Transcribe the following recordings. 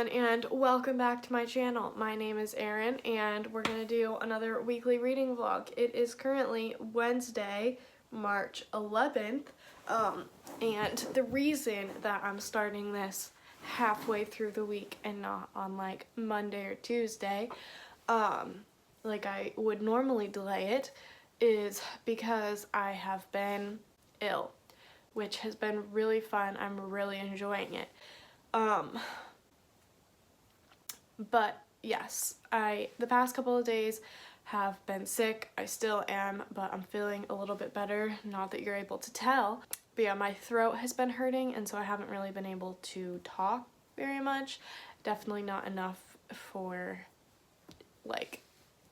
everyone, and welcome back to my channel. My name is Erin, and we're gonna do another weekly reading vlog. It is currently Wednesday, March 11th, and the reason that I'm starting this halfway through the week and not on like Monday or Tuesday, like I would normally delay it, is because I have been ill, which has been really fun. I'm really enjoying it. But yes, the past couple of days have been sick. I still am, but I'm feeling a little bit better. Not that you're able to tell. But yeah, my throat has been hurting, and so I haven't really been able to talk very much. Definitely not enough for like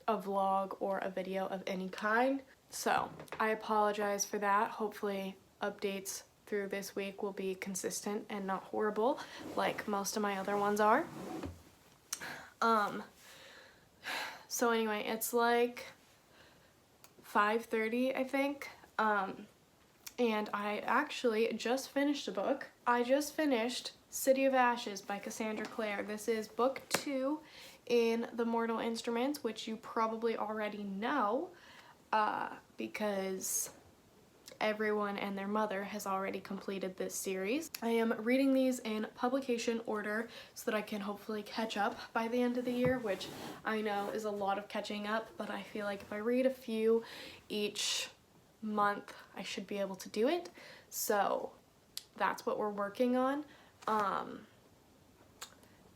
a vlog or a video of any kind. So I apologize for that. Hopefully updates through this week will be consistent and not horrible like most of my other ones are. So anyway, it's like 5:30, I think, and I actually just finished a book. I just finished City of Ashes by Cassandra Clare. This is book 2 in the Mortal Instruments, which you probably already know, because everyone and their mother has already completed this series. I am reading these in publication order so that I can hopefully catch up by the end of the year, which I know is a lot of catching up, but I feel like if I read a few each month, I should be able to do it. So that's what we're working on. But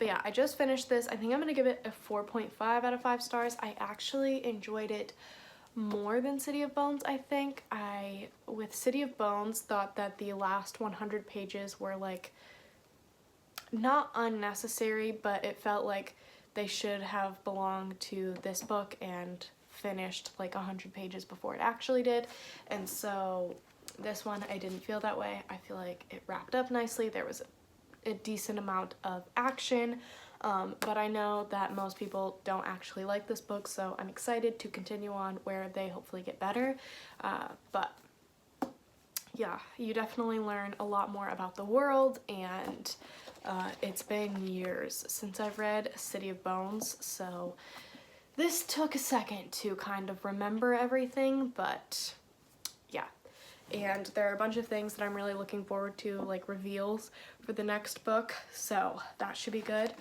yeah, I just finished this. I think I'm gonna give it a 4.5 out of 5 stars. I actually enjoyed it more than City of Bones, I think. With City of Bones, thought that the last 100 pages were like not unnecessary, but it felt like they should have belonged to this book and finished like 100 pages before it actually did. And so this one, I didn't feel that way. I feel like it wrapped up nicely. There was a decent amount of action. But I know that most people don't actually like this book, so I'm excited to continue on where they hopefully get better. But yeah, you definitely learn a lot more about the world, and it's been years since I've read City of Bones, so this took a second to kind of remember everything, but yeah. And there are a bunch of things that I'm really looking forward to, like reveals for the next book, so that should be good.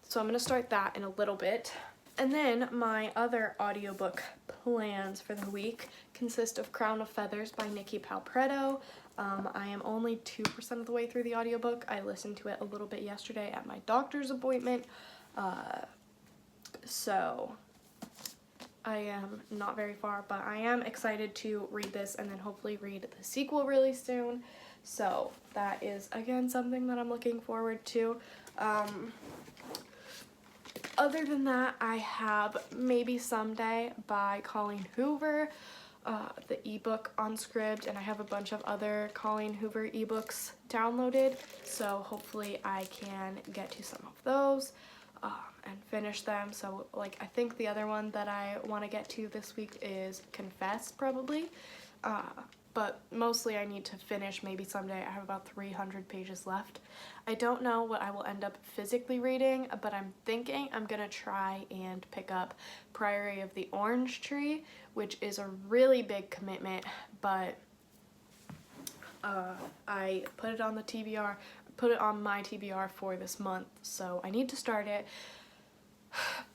So I'm gonna start that in a little bit. And then my other audiobook plans for the week consist of Crown of Feathers by Nikki Palpretto. I am only 2% of the way through the audiobook. I listened to it a little bit yesterday at my doctor's appointment, so I am not very far, but I am excited to read this and then hopefully read the sequel really soon. So that is, again, something that I'm looking forward to. Other than that, I have Maybe Someday by Colleen Hoover, the ebook on Scribd, and I have a bunch of other Colleen Hoover ebooks downloaded, so hopefully I can get to some of those. And finish them. So like I think the other one that I want to get to this week is Confess, probably, but mostly I need to finish Maybe Someday. I have about 300 pages left. I don't know what I will end up physically reading, but I'm thinking I'm gonna try and pick up Priory of the Orange Tree, which is a really big commitment, but I put it on the TBR, put it on my TBR for this month, so I need to start it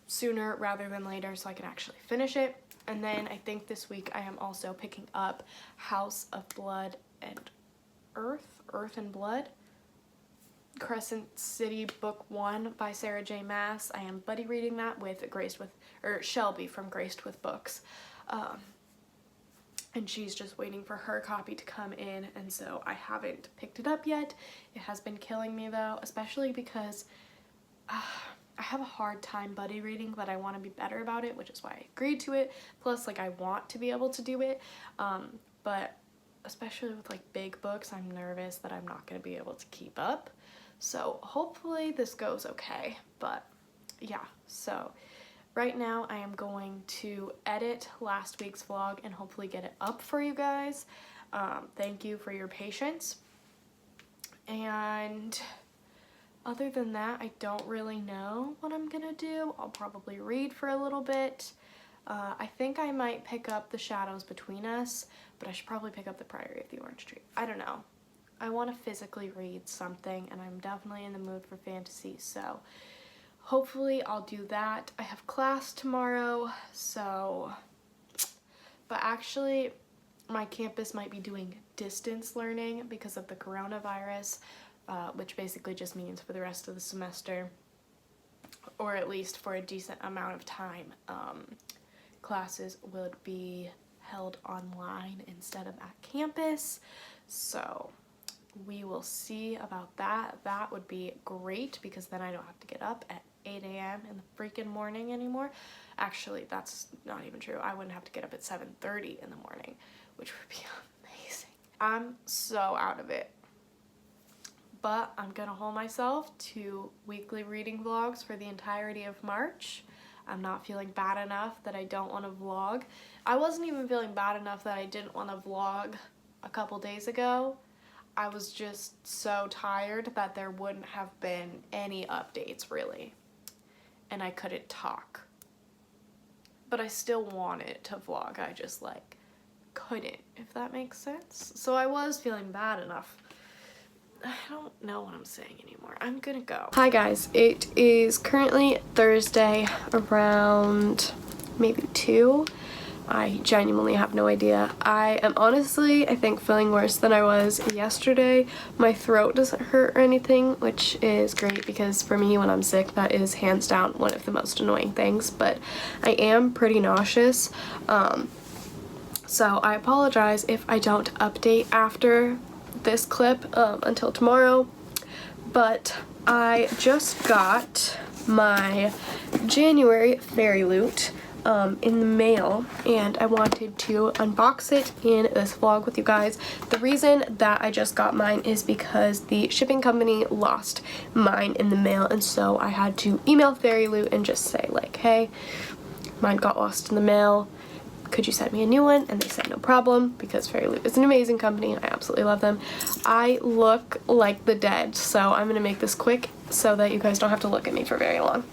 sooner rather than later so I can actually finish it. And then I think this week I am also picking up House of Blood and Earth and Blood, Crescent City Book 1 by Sarah J. Maas. I am buddy reading that with Shelby from Graced with Books. And she's just waiting for her copy to come in, and so I haven't picked it up yet. It has been killing me though, especially because I have a hard time buddy reading, but I want to be better about it, which is why I agreed to it. Plus, like, I want to be able to do it, but especially with like big books, I'm nervous that I'm not going to be able to keep up. So hopefully this goes okay, but yeah, so right now I am going to edit last week's vlog and hopefully get it up for you guys. Thank you for your patience. And Other than that, I don't really know what I'm gonna do. I'll probably read for a little bit. I think I might pick up The Shadows Between Us, but I should probably pick up The Priory of the Orange Tree. I don't know. I want to physically read something, and I'm definitely in the mood for fantasy, so hopefully I'll do that. I have class tomorrow, so... But actually, my campus might be doing distance learning because of the coronavirus, which basically just means for the rest of the semester, or at least for a decent amount of time, classes would be held online instead of at campus. So we will see about that. That would be great because then I don't have to get up at 8 a.m. in the freaking morning anymore. Actually, that's not even true. I wouldn't have to get up at 7:30 in the morning, which would be amazing. I'm so out of it. But I'm gonna hold myself to weekly reading vlogs for the entirety of March. I'm not feeling bad enough that I don't want to vlog. I wasn't even feeling bad enough that I didn't want to vlog a couple days ago. I was just so tired that there wouldn't have been any updates really. And I couldn't talk. But I still wanted to vlog. I just like couldn't, if that makes sense. So I was feeling bad enough. I don't know what I'm saying anymore. I'm gonna go. Hi guys, it is currently Thursday around maybe 2. I genuinely have no idea. I am honestly, I think, feeling worse than I was yesterday. My throat doesn't hurt or anything, which is great because for me when I'm sick, that is hands down one of the most annoying things, but I am pretty nauseous. So I apologize if I don't update after this clip until tomorrow, but I just got my January Fairyloot in the mail, and I wanted to unbox it in this vlog with you guys. The reason that I just got mine is because the shipping company lost mine in the mail, and so I had to email Fairyloot and just say like, hey, mine got lost in the mail. Could you send me a new one? And they said no problem, because Fairyloot is an amazing company. I absolutely love them. I look like the dead, so I'm gonna make this quick so that you guys don't have to look at me for very long.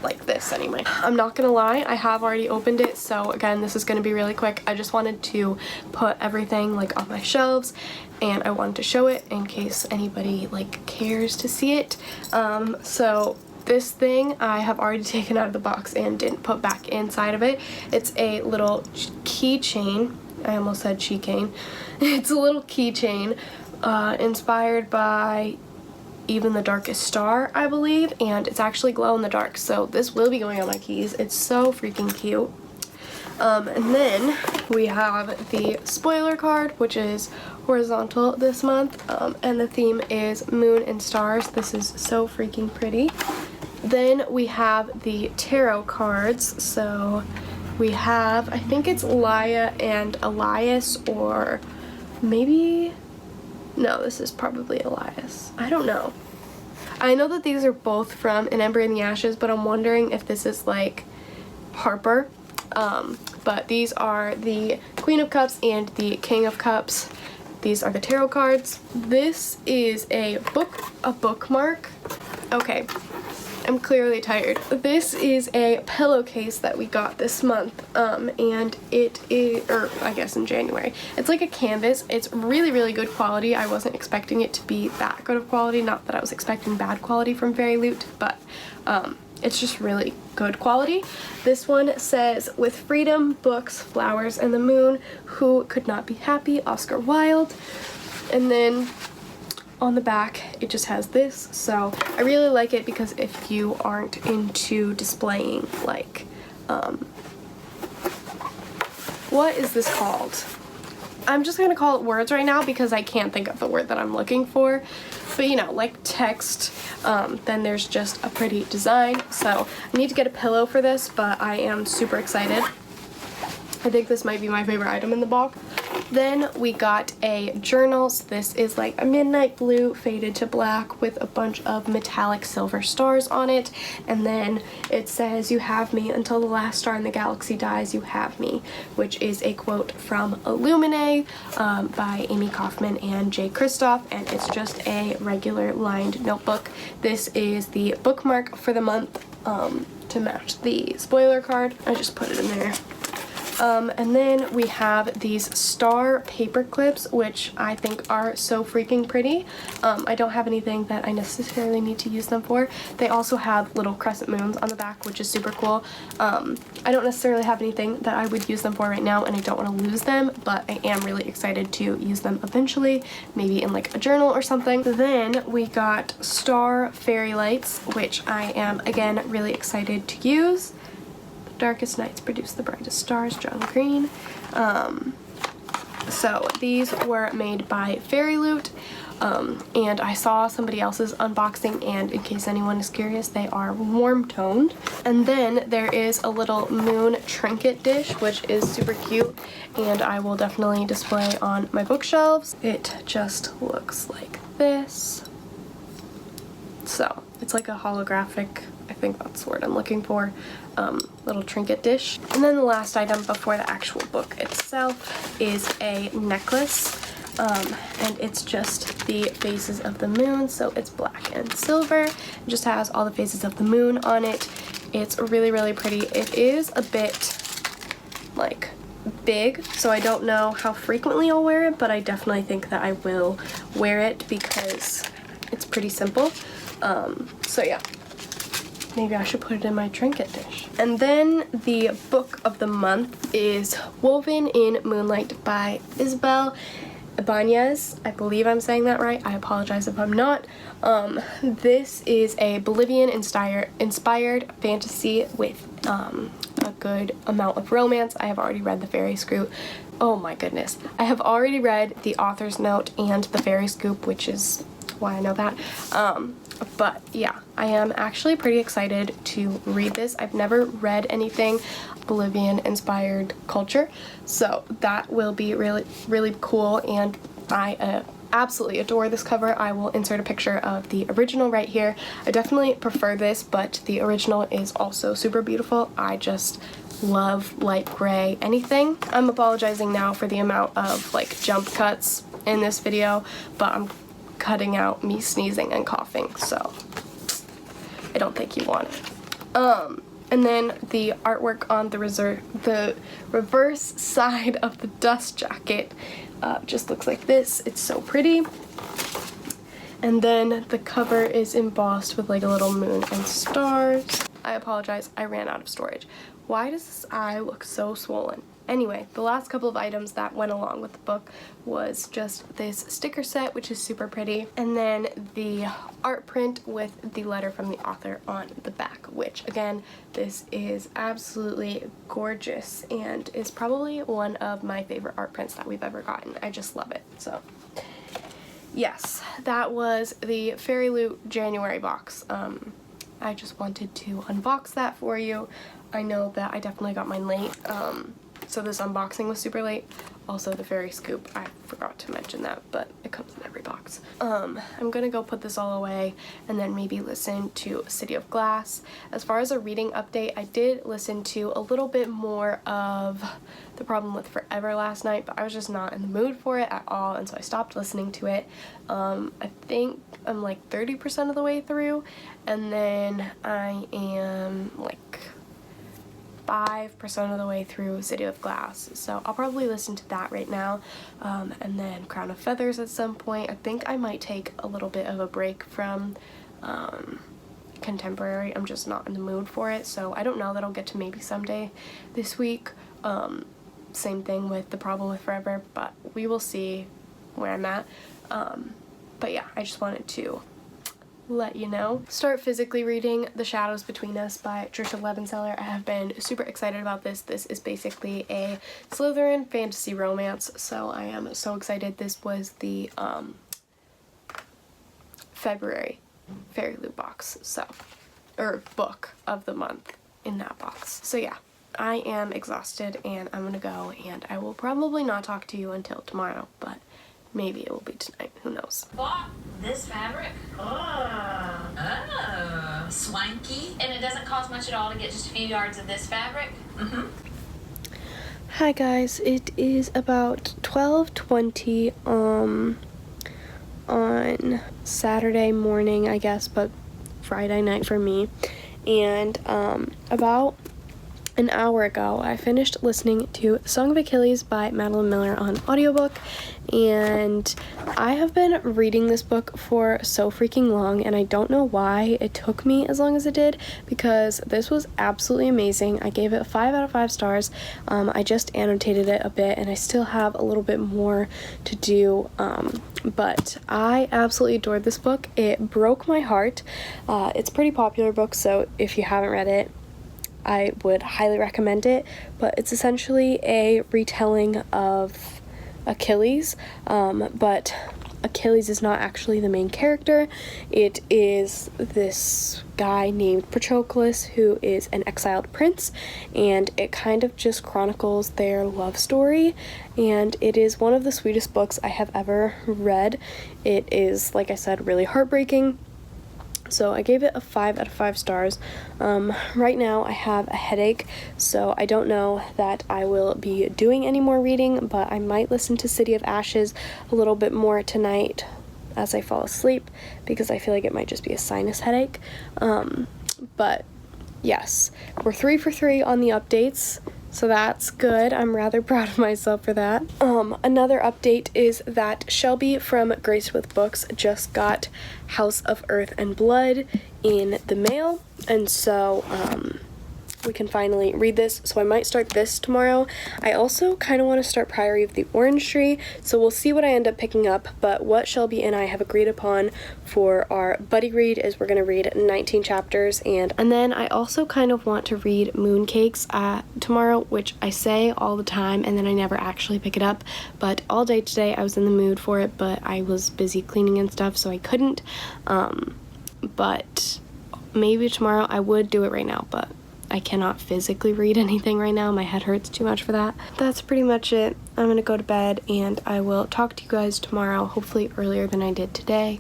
Like this anyway. I'm not gonna lie, I have already opened it, so again, this is gonna be really quick. I just wanted to put everything like on my shelves, and I wanted to show it in case anybody like cares to see it. So this thing I have already taken out of the box and didn't put back inside of it. It's a little keychain. I almost said keychain. It's a little keychain inspired by Even the Darkest Star, I believe, and it's actually glow in the dark, so this will be going on my keys. It's so freaking cute. And then we have the spoiler card, which is horizontal this month, and the theme is Moon and Stars. This is so freaking pretty. Then we have the tarot cards. So we have, I think it's Laia and Elias, or maybe, no, this is probably Elias. I don't know. I know that these are both from An Ember in the Ashes, but I'm wondering if this is like Harper. But these are the Queen of Cups and the King of Cups. These are the tarot cards. This is a bookmark. Okay, I'm clearly tired. This is a pillowcase that we got this month, and it is, or I guess in January. It's like a canvas. It's really, really good quality. I wasn't expecting it to be that good of quality. Not that I was expecting bad quality from Fairyloot, but it's just really good quality. This one says, with freedom, books, flowers, and the moon, who could not be happy? Oscar Wilde. And then on the back, it just has this. So I really like it because if you aren't into displaying, like, what is this called? I'm just gonna call it words right now because I can't think of the word that I'm looking for. But you know, like text, then there's just a pretty design. So I need to get a pillow for this, but I am super excited. I think this might be my favorite item in the box. Then we got a journal. So this is like a midnight blue faded to black with a bunch of metallic silver stars on it. And then it says, "You have me until the last star in the galaxy dies, you have me," which is a quote from Illuminae by Amy Kaufman and Jay Kristoff. And it's just a regular lined notebook. This is the bookmark for the month to match the spoiler card. I just put it in there. And then we have these star paper clips, which I think are so freaking pretty. I don't have anything that I necessarily need to use them for. They also have little crescent moons on the back, which is super cool. I don't necessarily have anything that I would use them for right now, and I don't want to lose them, but I am really excited to use them eventually, maybe in like a journal or something. Then we got star fairy lights, which I am, again, really excited to use. Darkest nights produce the brightest stars, John Green. So these were made by Fairyloot, and I saw somebody else's unboxing, and in case anyone is curious, they are warm toned. And then there is a little moon trinket dish, which is super cute, and I will definitely display on my bookshelves. It just looks like this. So it's like a holographic, I think that's the word I'm looking for, little trinket dish. And then the last item before the actual book itself is a necklace, and it's just the phases of the moon, so it's black and silver. It just has all the phases of the moon on it. It's really, really pretty. It is a bit like big, so I don't know how frequently I'll wear it, but I definitely think that I will wear it because it's pretty simple. So yeah. Maybe I should put it in my trinket dish. And then the book of the month is Woven in Moonlight by Isabel Ibanez. I believe I'm saying that right. I apologize if I'm not. This is a Bolivian-inspired fantasy with a good amount of romance. I have already read The Fairy Scoop. Oh my goodness. I have already read the author's note and The Fairy Scoop, which is why I know that. But yeah, I am actually pretty excited to read this. I've never read anything Bolivian-inspired culture, so that will be really, really cool, and I absolutely adore this cover. I will insert a picture of the original right here. I definitely prefer this, but the original is also super beautiful. I just love light gray anything. I'm apologizing now for the amount of like jump cuts in this video, but I'm cutting out me sneezing and coughing, so I don't think you want it. And then the artwork on the reverse side of the dust jacket just looks like this. It's so pretty. And then the cover is embossed with like a little moon and stars. I apologize, I ran out of storage. Why does this eye look so swollen? Anyway, the last couple of items that went along with the book was just this sticker set, which is super pretty, and then the art print with the letter from the author on the back, which again, this is absolutely gorgeous and is probably one of my favorite art prints that we've ever gotten. I just love it. So yes, that was the Fairyloot January box. I just wanted to unbox that for you. I know that I definitely got mine late. So this unboxing was super late. Also the Fairy Scoop, I forgot to mention that, but it comes in every box. I'm gonna go put this all away and then maybe listen to City of Glass. As far as a reading update, I did listen to a little bit more of The Problem with Forever last night, but I was just not in the mood for it at all, and so I stopped listening to it. I think I'm like 30% of the way through, and then I am like 5% of the way through City of Glass, so I'll probably listen to that right now, and then Crown of Feathers at some point. I think I might take a little bit of a break from contemporary. I'm just not in the mood for it, so I don't know that I'll get to maybe someday this week. Same thing with The Problem with Forever, but we will see where I'm at. But yeah, I just wanted to let you know. Start physically reading The Shadows Between Us by Trisha Levenseller. I have been super excited about this. This is basically a Slytherin fantasy romance, so I am so excited. This was the February Fairyloot box, so, or book of the month in that box. So yeah, I am exhausted and I'm gonna go, and I will probably not talk to you until tomorrow, but maybe it will be tonight, who knows. Bought this fabric. Oh, swanky. And it doesn't cost much at all to get just a few yards of this fabric. Hi guys, it is about 12:20 on Saturday morning, I guess, but Friday night for me. And about an hour ago, I finished listening to Song of Achilles by Madeline Miller on audiobook, and I have been reading this book for so freaking long, and I don't know why it took me as long as it did, because this was absolutely amazing. I gave it 5 out of 5 stars. I just annotated it a bit, and I still have a little bit more to do, but I absolutely adored this book. It broke my heart. It's a pretty popular book, so if you haven't read it, I would highly recommend it, but it's essentially a retelling of Achilles, but Achilles is not actually the main character. It is this guy named Patroclus, who is an exiled prince, and it kind of just chronicles their love story, and it is one of the sweetest books I have ever read. It is, like I said, really heartbreaking. So I gave it a 5 out of 5 stars. Right now I have a headache, so I don't know that I will be doing any more reading, but I might listen to City of Ashes a little bit more tonight as I fall asleep, because I feel like it might just be a sinus headache. But yes, we're 3 for 3 on the updates, so that's good. I'm rather proud of myself for that. Another update is that Shelby from Graced with Books just got House of Earth and Blood in the mail, and so we can finally read this, so I might start this tomorrow. I also kind of want to start Priory of the Orange Tree, so we'll see what I end up picking up, but what Shelby and I have agreed upon for our buddy read is we're going to read 19 chapters, and then I also kind of want to read Mooncakes tomorrow, which I say all the time, and then I never actually pick it up, but all day today I was in the mood for it, but I was busy cleaning and stuff, so I couldn't, but maybe tomorrow. I would do it right now, but I cannot physically read anything right now. My head hurts too much for that. That's pretty much it. I'm gonna go to bed, and I will talk to you guys tomorrow, hopefully earlier than I did today.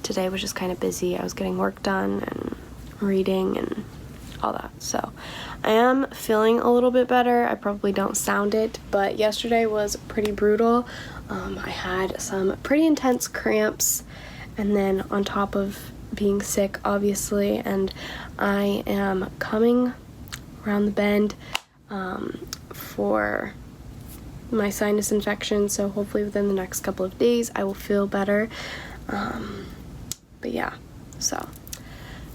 Today was just kind of busy. I was getting work done and reading and all that. So I am feeling a little bit better. I probably don't sound it, but yesterday was pretty brutal. I had some pretty intense cramps, and then on top of being sick, obviously, and I am coming around the bend for my sinus infection, so hopefully within the next couple of days I will feel better. But yeah, so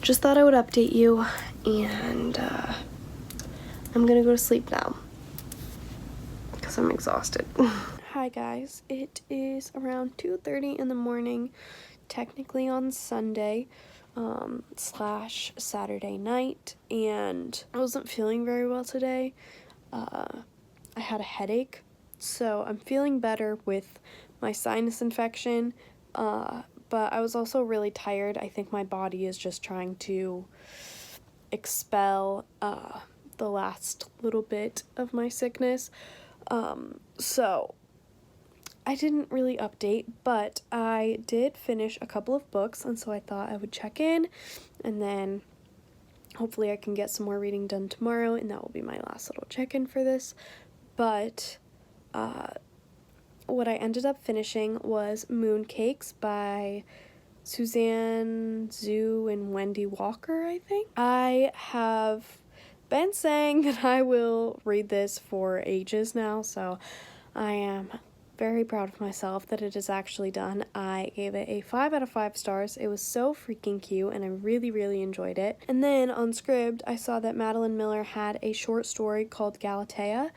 just thought I would update you, and I'm gonna go to sleep now because I'm exhausted. Hi guys, it is around 2:30 in the morning, technically on Sunday slash Saturday night, and I wasn't feeling very well today. I had a headache, so I'm feeling better with my sinus infection, but I was also really tired. I think my body is just trying to expel the last little bit of my sickness, so I didn't really update, but I did finish a couple of books, and so I thought I would check in, and then hopefully I can get some more reading done tomorrow, and that will be my last little check-in for this. But what I ended up finishing was Mooncakes by Suzanne Zhu and Wendy Walker, I think. I have been saying that I will read this for ages now, so I am very proud of myself that it is actually done. I gave it a 5 out of 5 stars. It was so freaking cute, and I really, really enjoyed it. And then on Scribd, I saw that Madeline Miller had a short story called Galatea,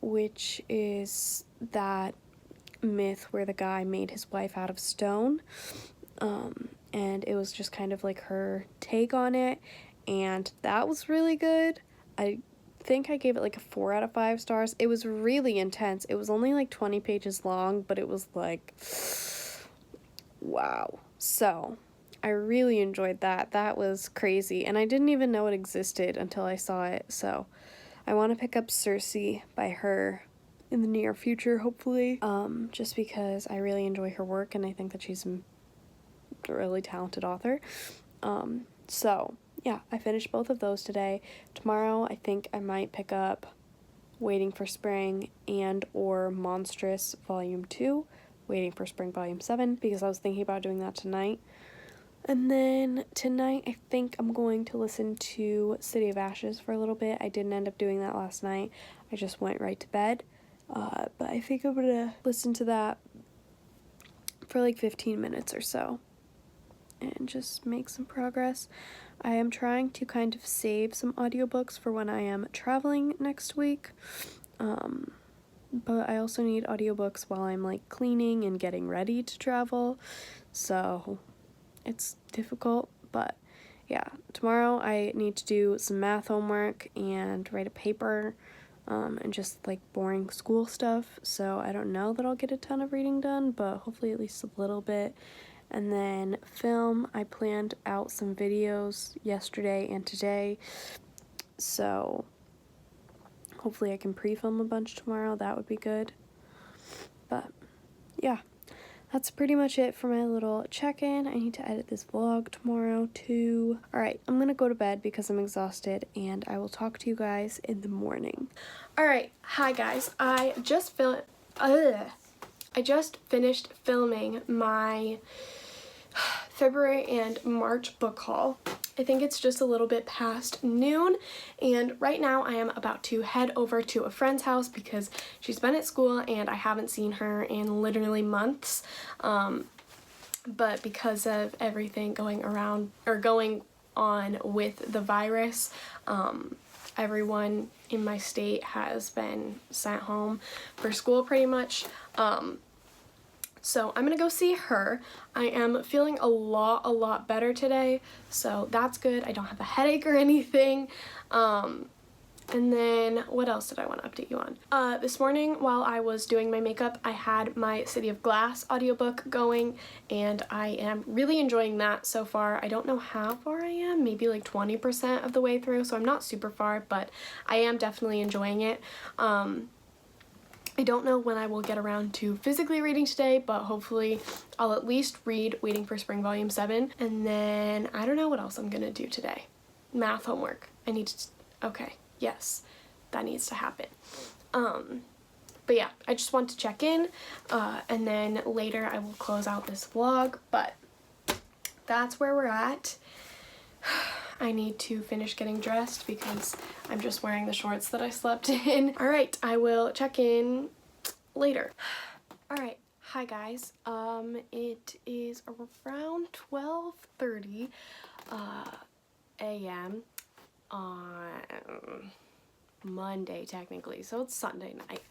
which is that myth where the guy made his wife out of stone. And it was just kind of like her take on it, and that was really good. I think I gave it like a 4 out of 5 stars. It was really intense. It was only like 20 pages long, but it was like, wow. So I really enjoyed that. That was crazy, and I didn't even know it existed until I saw it, so I want to pick up Circe by her in the near future, hopefully, just because I really enjoy her work, and I think that she's a really talented author. So, yeah, I finished both of those today. Tomorrow, I think I might pick up Waiting for Spring and or Monstrous Volume 2, Waiting for Spring Volume 7, because I was thinking about doing that tonight. And then tonight, I think I'm going to listen to City of Ashes for a little bit. I didn't end up doing that last night. I just went right to bed. But I think I'm gonna listen to that for like 15 minutes or so and just make some progress. I am trying to kind of save some audiobooks for when I am traveling next week. But I also need audiobooks while I'm like cleaning and getting ready to travel. So it's difficult, but yeah, tomorrow I need to do some math homework and write a paper, and just like boring school stuff, so I don't know that I'll get a ton of reading done, but hopefully at least a little bit. And then film, I planned out some videos yesterday and today, so hopefully I can pre-film a bunch tomorrow. That would be good. But yeah, that's pretty much it for my little check-in. I need to edit this vlog tomorrow too. Alright, I'm gonna go to bed because I'm exhausted, and I will talk to you guys in the morning. Alright, hi guys. I just finished filming my February and March book haul. I think it's just a little bit past noon, and right now I am about to head over to a friend's house because she's been at school and I haven't seen her in literally months. But because of everything going on with the virus, everyone in my state has been sent home for school pretty much. So I'm gonna go see her. I am feeling a lot better today, so that's good. I don't have a headache or anything. And then what else did I want to update you on? This morning while I was doing my makeup, I had my City of Glass audiobook going, and I am really enjoying that so far. I don't know how far I am, maybe like 20% of the way through, so I'm not super far, but I am definitely enjoying it. I don't know when I will get around to physically reading today, but hopefully I'll at least read Waiting for Spring Volume 7. And then I don't know what else I'm gonna do today. Math homework. Okay, yes, that needs to happen. But yeah, I just want to check in, and then later I will close out this vlog, but that's where we're at. I need to finish getting dressed because I'm just wearing the shorts that I slept in. Alright, I will check in later. Alright, hi guys. It is around 12:30 a.m. on Monday technically, so it's Sunday night.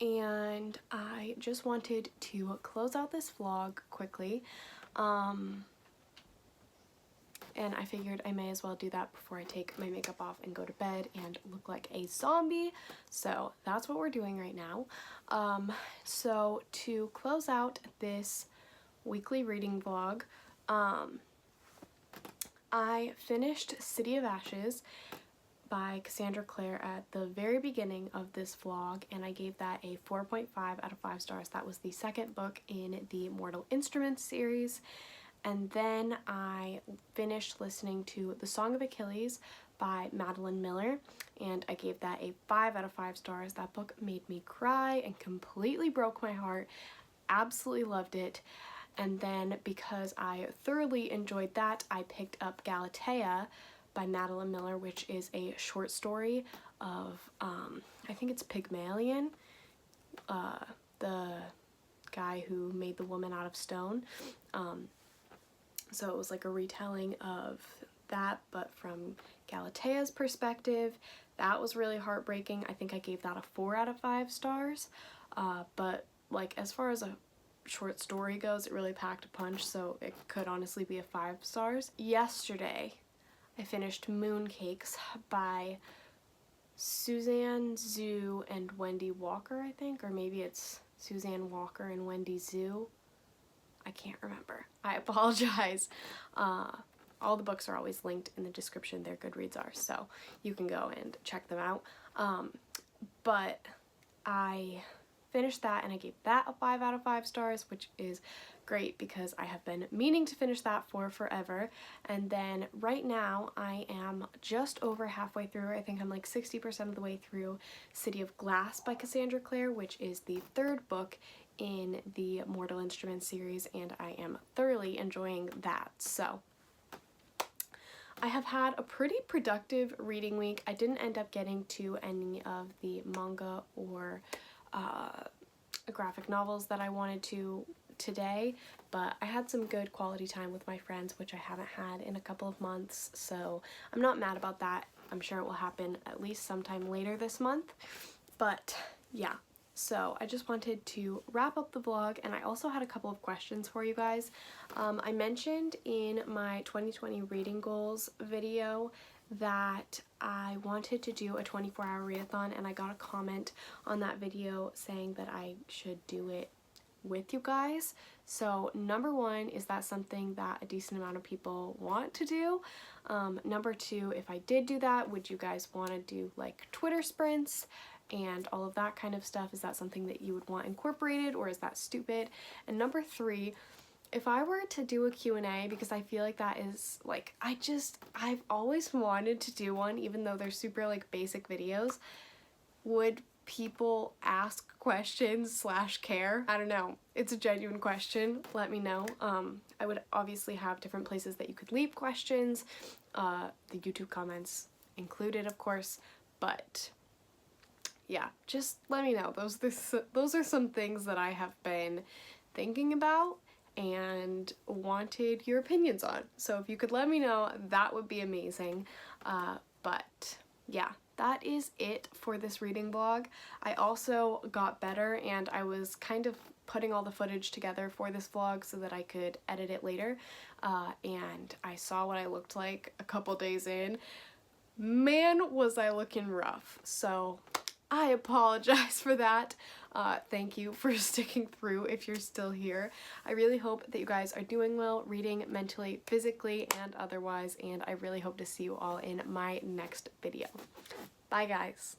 And I just wanted to close out this vlog quickly. And I figured I may as well do that before I take my makeup off and go to bed and look like a zombie. So that's what we're doing right now. So to close out this weekly reading vlog, I finished City of Ashes by Cassandra Clare at the very beginning of this vlog, and I gave that a 4.5 out of 5 stars. That was the second book in the Mortal Instruments series. And then I finished listening to The Song of Achilles by Madeline Miller, and I gave that a 5 out of 5 stars. That book made me cry and completely broke my heart. Absolutely loved it. And then because I thoroughly enjoyed that, I picked up Galatea by Madeline Miller, which is a short story of, I think it's Pygmalion, the guy who made the woman out of stone. So it was like a retelling of that, but from Galatea's perspective. That was really heartbreaking. I think I gave that a 4 out of 5 stars. But like as far as a short story goes, it really packed a punch, so it could honestly be a 5 stars. Yesterday, I finished Mooncakes by Suzanne Zhu and Wendy Walker, I think, or maybe it's Suzanne Walker and Wendy Zhu. I can't remember. I apologize. All the books are always linked in the description. Their Goodreads are, so you can go and check them out. But I finished that and I gave that a 5 out of 5 stars, which is great because I have been meaning to finish that for forever. And then right now I am just over halfway through. I think I'm like 60% of the way through City of Glass by Cassandra Clare, which is the 3rd book in the Mortal Instruments series, and I am thoroughly enjoying that. So I have had a pretty productive reading week. I didn't end up getting to any of the manga or graphic novels that I wanted to today, but I had some good quality time with my friends, which I haven't had in a couple of months, so I'm not mad about that. I'm sure it will happen at least sometime later this month. But yeah, so I just wanted to wrap up the vlog, and I also had a couple of questions for you guys. I mentioned in my 2020 reading goals video that I wanted to do a 24-hour readathon, and I got a comment on that video saying that I should do it with you guys. So number 1, is that something that a decent amount of people want to do? Number 2, if I did do that, would you guys want to do like Twitter sprints and all of that kind of stuff? Is that something that you would want incorporated, or is that stupid? And number 3, if I were to do a Q&A, because I feel like that is like, I've always wanted to do one, even though they're super like basic videos. Would people ask questions / care? I don't know. It's a genuine question. Let me know. I would obviously have different places that you could leave questions, the YouTube comments included, of course, but yeah, just let me know. Those are some things that I have been thinking about and wanted your opinions on. So if you could let me know, that would be amazing. But yeah, that is it for this reading vlog. I also got better, and I was kind of putting all the footage together for this vlog so that I could edit it later. And I saw what I looked like a couple days in. Man, was I looking rough. So I apologize for that. Thank you for sticking through if you're still here. I really hope that you guys are doing well, reading mentally, physically, and otherwise, and I really hope to see you all in my next video. Bye, guys.